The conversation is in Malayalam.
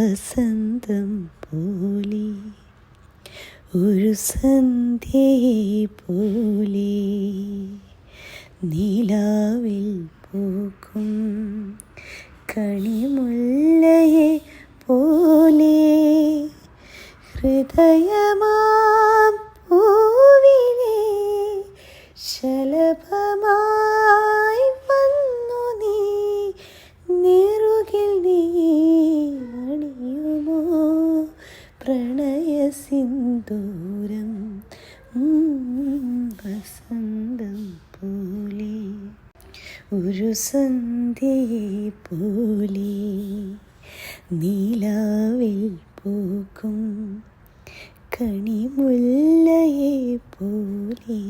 വസന്തം പോലെ ഒരു സന്ധ്യയെ പോലെ നിലാവിൽ പൂക്കും കണിമുല്ലയെ പോലെ ഹൃദയമാം പൂവിനെ ശലഭമായി വന്നു നീ നെറുകിൽ നീ അണിയുമോ പ്രണയ സിന്ദൂരം വസന്തം പോലെ ഒരു സന്ധ്യയെ പോലെ നീലാവിൽ പൂക്കും കണിമുല്ലയെ പോലെ.